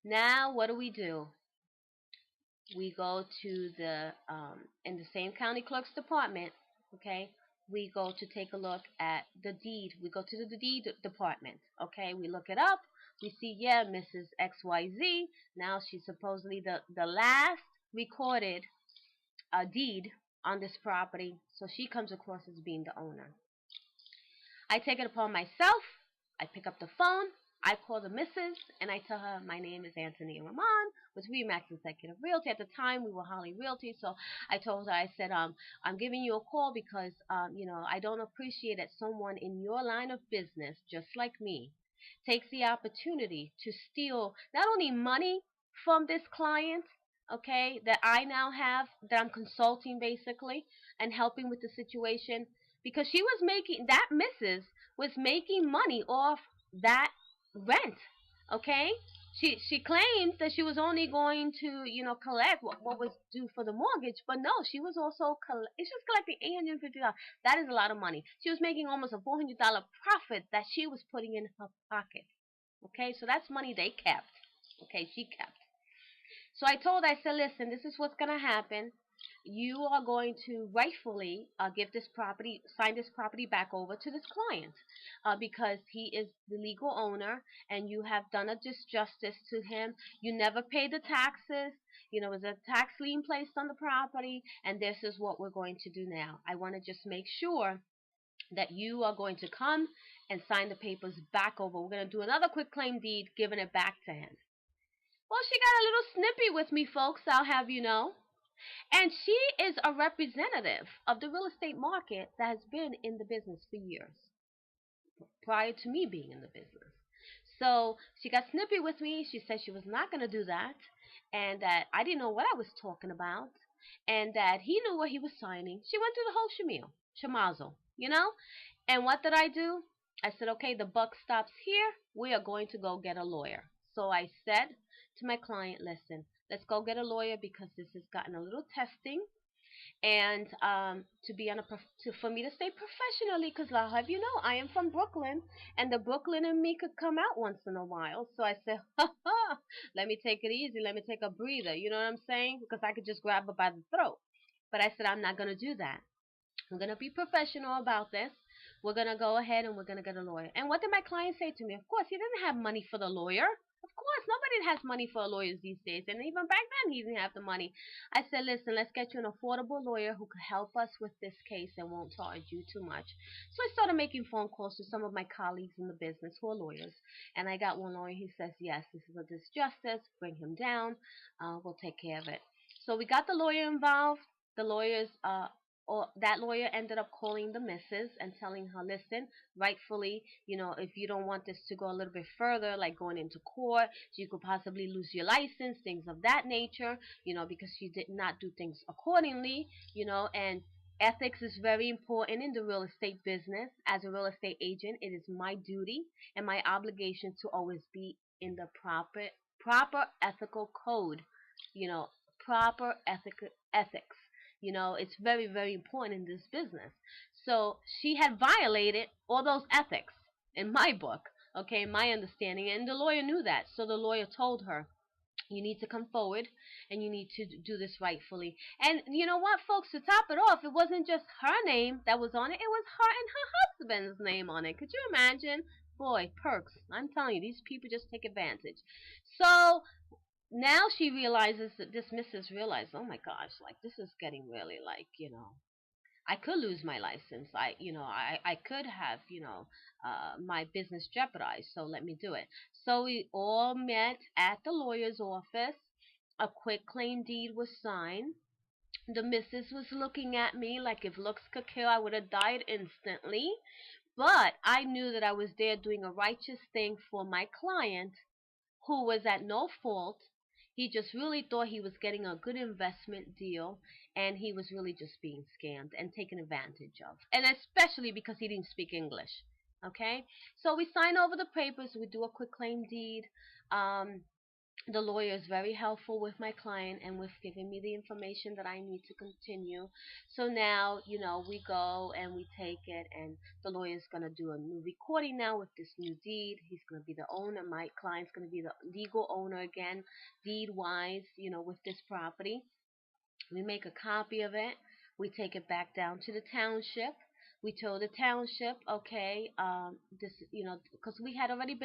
Now, what do? We go to the in the same county clerk's department. Okay, we go to take a look at the deed. We go to the deed department. Okay, we look it up. We see, yeah, Mrs. XYZ. Now she's supposedly the last recorded deed on this property, so she comes across as being the owner. I take it upon myself. I pick up the phone. I call the missus and I tell her my name is Anthony Ramon with Remax Executive Realty. At the time, we were Holly Realty, so I told her, I said, I'm giving you a call because, I don't appreciate that someone in your line of business, just like me, takes the opportunity to steal not only money from this client, okay, that I now have, that I'm consulting basically and helping with the situation, because she was making, that missus was making money off that rent. Okay, she claimed that she was only going to collect what was due for the mortgage, but no, she was also she was collecting $850. That is a lot of money. She was making almost a $400 profit that she was putting in her pocket. Okay, so that's money they kept. Okay, she kept. So I told her, I said, listen, this is what's going to happen. You are going to rightfully give this property, sign this property back over to this client because he is the legal owner and you have done a disjustice to him. You never paid the taxes. There's a tax lien placed on the property, and this is what we're going to do now. I want to just make sure that you are going to come and sign the papers back over. We're going to do another quick claim deed, giving it back to him. Well, she got a little snippy with me, folks, I'll have you know. And she is a representative of the real estate market that has been in the business for years, prior to me being in the business. So she got snippy with me. She said she was not going to do that, and that I didn't know what I was talking about, and that he knew what he was signing. She went through the whole shemazel. And what did I do? I said, okay, the buck stops here. We are going to go get a lawyer. So I said to my client, listen, let's go get a lawyer because this has gotten a little testing, and to be on for me to stay professionally, because I'll have you know I am from Brooklyn, and the Brooklyn in me could come out once in a while. So I said, ha ha, let me take it easy, let me take a breather. You know what I'm saying? Because I could just grab her by the throat. But I said I'm not gonna do that. I'm gonna be professional about this. We're gonna go ahead and we're gonna get a lawyer. And what did my client say to me? Of course, he didn't have money for the lawyer. Of course, nobody has money for lawyers these days. And even back then, he didn't have the money. I said, listen, let's get you an affordable lawyer who could help us with this case and won't charge you too much. So I started making phone calls to some of my colleagues in the business who are lawyers. And I got one lawyer. He says, yes, this is a disjustice. Bring him down. We'll take care of it. So we got the lawyer involved. The lawyers or that lawyer ended up calling the missus and telling her, listen, rightfully, if you don't want this to go a little bit further, like going into court, you could possibly lose your license, things of that nature, because you did not do things accordingly, and ethics is very important in the real estate business. As a real estate agent, it is my duty and my obligation to always be in the proper ethical code, you know, proper ethics. It's very, very important in this business. So she had violated all those ethics in my book, okay, my understanding, and the lawyer knew that. So the lawyer told her, you need to come forward and you need to do this rightfully. And you know what, folks, to top it off, it wasn't just her name that was on it, it was her and her husband's name on it. Could you imagine? Boy, perks. I'm telling you, these people just take advantage. So now she realizes that this missus realized, oh my gosh, like this is getting really like, I could lose my license. I could have, my business jeopardized. So let me do it. So we all met at the lawyer's office. A quick claim deed was signed. The missus was looking at me like if looks could kill, I would have died instantly. But I knew that I was there doing a righteous thing for my client who was at no fault. He just really thought he was getting a good investment deal, and he was really just being scammed and taken advantage of. And especially because he didn't speak English. Okay? So we sign over the papers, we do a quick claim deed. Um, The lawyer is very helpful with my client and with giving me the information that I need to continue. So now, we go and we take it, and the lawyer is going to do a new recording now with this new deed. He's going to be the owner. My client's going to be the legal owner again, deed wise, with this property. We make a copy of it. We take it back down to the township. We told the township, okay, this, because I had already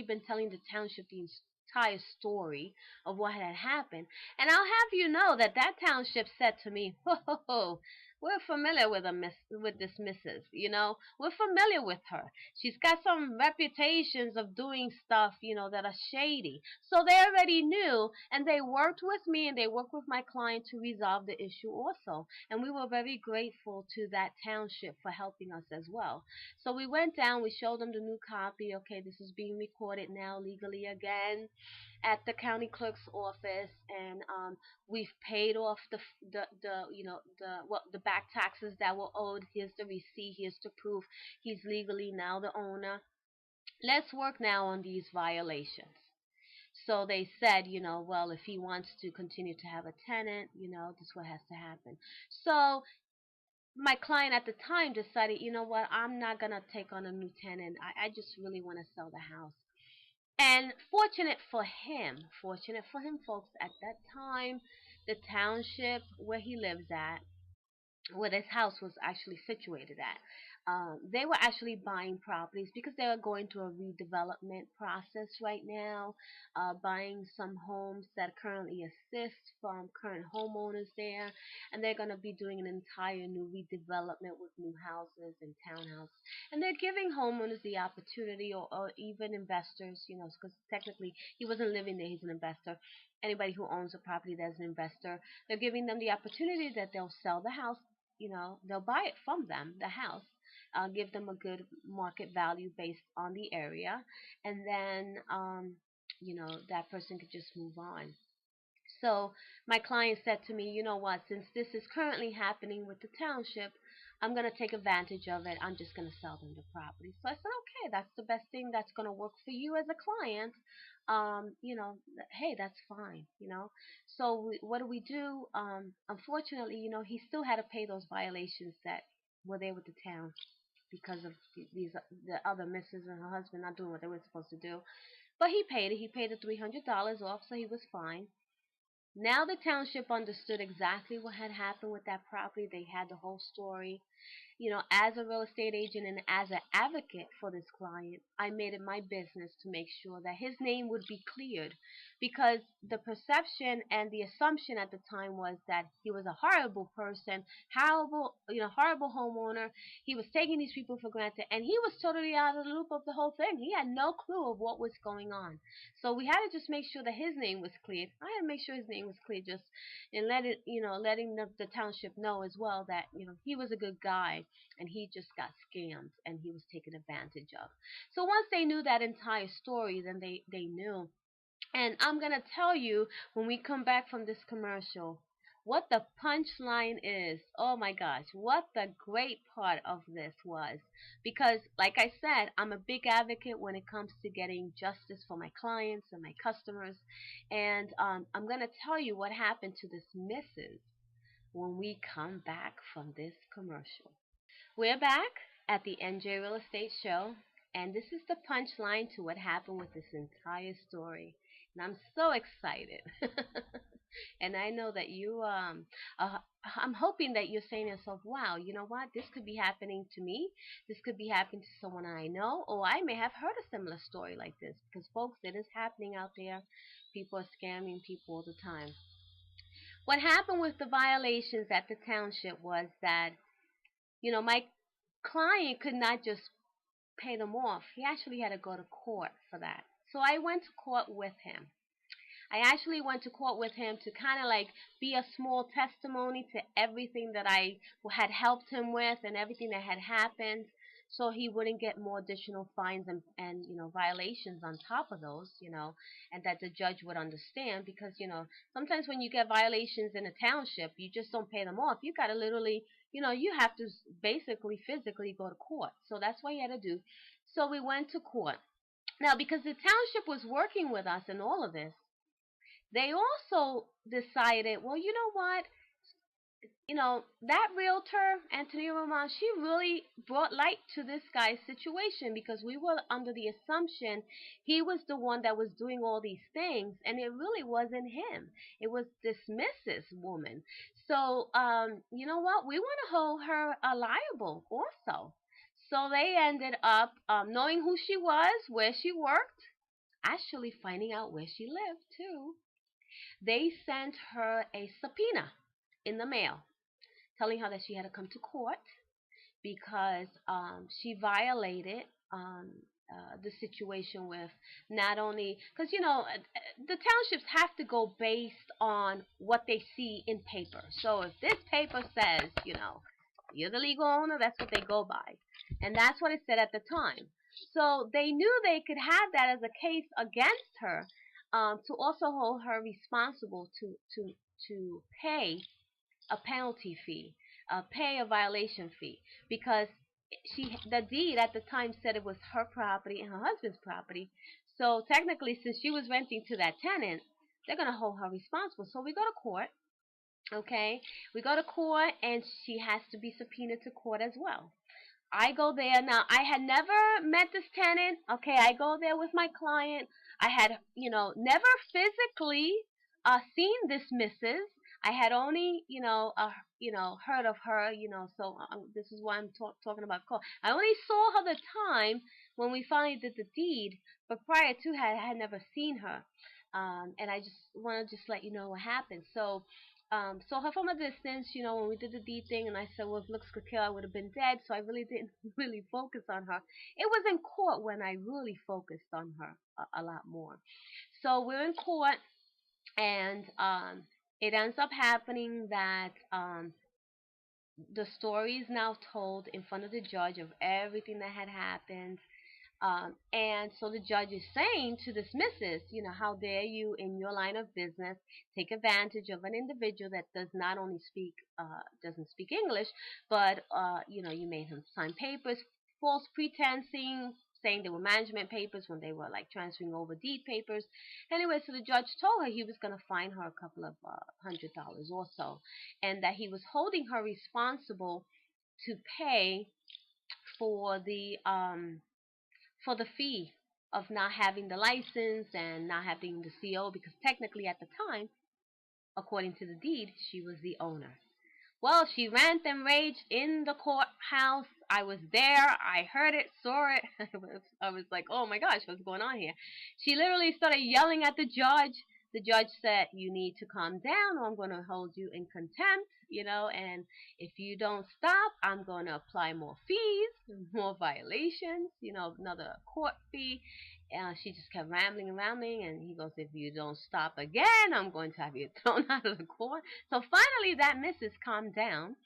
been telling the township the entire story of what had happened. And I'll have you know that that township said to me, "Whoa, we're familiar with with this Mrs. We're familiar with her. She's got some reputations of doing stuff, that are shady." So they already knew, and they worked with me and they worked with my client to resolve the issue also. And we were very grateful to that township for helping us as well. So we went down, we showed them the new copy. Okay, this is being recorded now legally again at the county clerk's office, and we've paid off the back taxes that were owed. Here's the receipt. Here's the proof. He's legally now the owner. Let's work now on these violations. So they said, well, if he wants to continue to have a tenant, this is what has to happen. So my client at the time decided, you know what, I'm not going to take on a new tenant. I just really want to sell the house. And fortunate for him, folks, at that time, the township where he lives at, where this house was actually situated at. They were actually buying properties because they were going through a redevelopment process right now, buying some homes that currently assist from current homeowners there, and they're going to be doing an entire new redevelopment with new houses and townhouses. And they're giving homeowners the opportunity, or even investors, because technically he wasn't living there, he's an investor. Anybody who owns a property that's an investor, they're giving them the opportunity that they'll sell the house, they'll buy it from them, the house, give them a good market value based on the area, and then, that person could just move on. So my client said to me, you know what, since this is currently happening with the township, I'm going to take advantage of it. I'm just going to sell them the property. So I said, okay, that's the best thing that's going to work for you as a client. Hey, that's fine. So what do we do? Unfortunately, he still had to pay those violations that were there with the town because of the other missus and her husband not doing what they were supposed to do. But he paid it. He paid the $300 off, so he was fine. Now the township understood exactly what had happened with that property. They had the whole story. As a real estate agent and as an advocate for this client, I made it my business to make sure that his name would be cleared, because the perception and the assumption at the time was that he was a horrible person, horrible homeowner. He was taking these people for granted, and he was totally out of the loop of the whole thing. He had no clue of what was going on. So we had to just make sure that his name was cleared. I had to make sure his name was cleared, just and letting the township know as well that he was a good guy and he just got scammed and he was taken advantage of. So once they knew that entire story, then they knew. And I'm going to tell you when we come back from this commercial what the punchline is. Oh my gosh, what the great part of this was. Because, like I said, I'm a big advocate when it comes to getting justice for my clients and my customers. And I'm going to tell you what happened to this missus when we come back from this commercial. We're back at the NJ Real Estate Show, and this is the punchline to what happened with this entire story. And I'm so excited. And I know that I'm hoping that you're saying to yourself, wow, you know what? This could be happening to me. This could be happening to someone I know, or I may have heard a similar story like this. Because, folks, it is happening out there. People are scamming people all the time. What happened with the violations at the township was that, my client could not just pay them off. He actually had to go to court for that. So I went to court with him. I actually went to court with him to kind of like be a small testimony to everything that I had helped him with and everything that had happened, so he wouldn't get more additional fines and violations on top of those, and that the judge would understand, because sometimes when you get violations in a township, you just don't pay them off. You got to literally, you have to basically physically go to court. So that's what he had to do. So we went to court. Now, because the township was working with us in all of this, They also decided, well, you know what? That realtor, Anthony Roman, she really brought light to this guy's situation because we were under the assumption he was the one that was doing all these things, and it really wasn't him. It was this Mrs. Woman. So, you know what? We want to hold her liable also. So they ended up knowing who she was, where she worked, actually finding out where she lived too. They sent her a subpoena in the mail telling her that she had to come to court because she violated the situation with not only because the townships have to go based on what they see in paper. So if this paper says you're the legal owner, that's what they go by, and that's what it said at the time. So they knew they could have that as a case against her, to also hold her responsible to pay a penalty fee, pay a violation fee, because the deed at the time said it was her property and her husband's property. So technically, since she was renting to that tenant, they're gonna hold her responsible. So we go to court. Okay, we go to court, and she has to be subpoenaed to court as well. I go there. Now, I had never met this tenant. Okay, I go there with my client. I had, never physically seen this Mrs. I had only, heard of her, so this is why I'm talking about call. I only saw her the time when we finally did the deed, but prior to that, I had never seen her. And I just want to just let you know what happened. So, saw her from a distance, when we did the deed thing, and I said, well, if looks could kill, I would have been dead. So I really didn't really focus on her. It was in court when I really focused on her a lot more. So we're in court, and it ends up happening that the story is now told in front of the judge of everything that had happened. And so the judge is saying to this Mrs., how dare you in your line of business take advantage of an individual that does not only doesn't speak English, but, you made him sign papers, false pretensing, saying they were management papers when they were like transferring over deed papers. Anyway, so the judge told her he was going to fine her a couple of $100 or so, and that he was holding her responsible to pay for the fee of not having the license and not having the CO, because technically at the time, according to the deed, she was the owner. Well, she rant and raged in the courthouse. I was there. I heard it, saw it. I was like, oh my gosh, what's going on here? She literally started yelling at the judge. The judge said, you need to calm down or I'm going to hold you in contempt, and if you don't stop, I'm going to apply more fees, more violations, another court fee. She just kept rambling and rambling, and he goes, if you don't stop again, I'm going to have you thrown out of the court. So finally, that missus calmed down.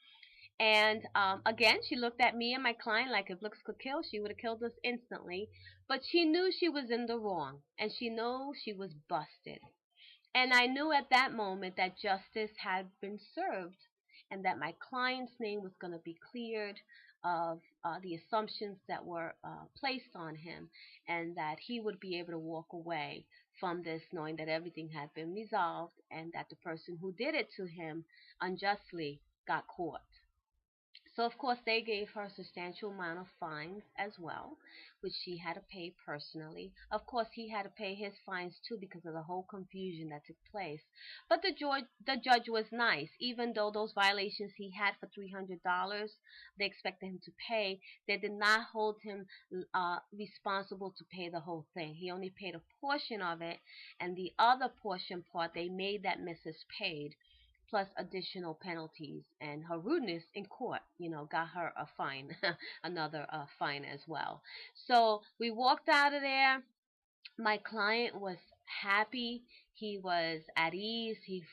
And again, she looked at me and my client like if looks could kill, she would have killed us instantly. But she knew she was in the wrong, and she knew she was busted. And I knew at that moment that justice had been served, and that my client's name was going to be cleared of the assumptions that were placed on him, and that he would be able to walk away from this knowing that everything had been resolved, and that the person who did it to him unjustly got caught. So of course they gave her a substantial amount of fines as well, which she had to pay personally. Of course he had to pay his fines too because of the whole confusion that took place. But the judge was nice. Even though those violations he had for $300, they expected him to pay. They did not hold him responsible to pay the whole thing. He only paid a portion of it, and the other portion part they made that Mrs. paid, plus additional penalties, and her rudeness in court, got her a fine, another fine as well. So we walked out of there. My client was happy. He was at ease. He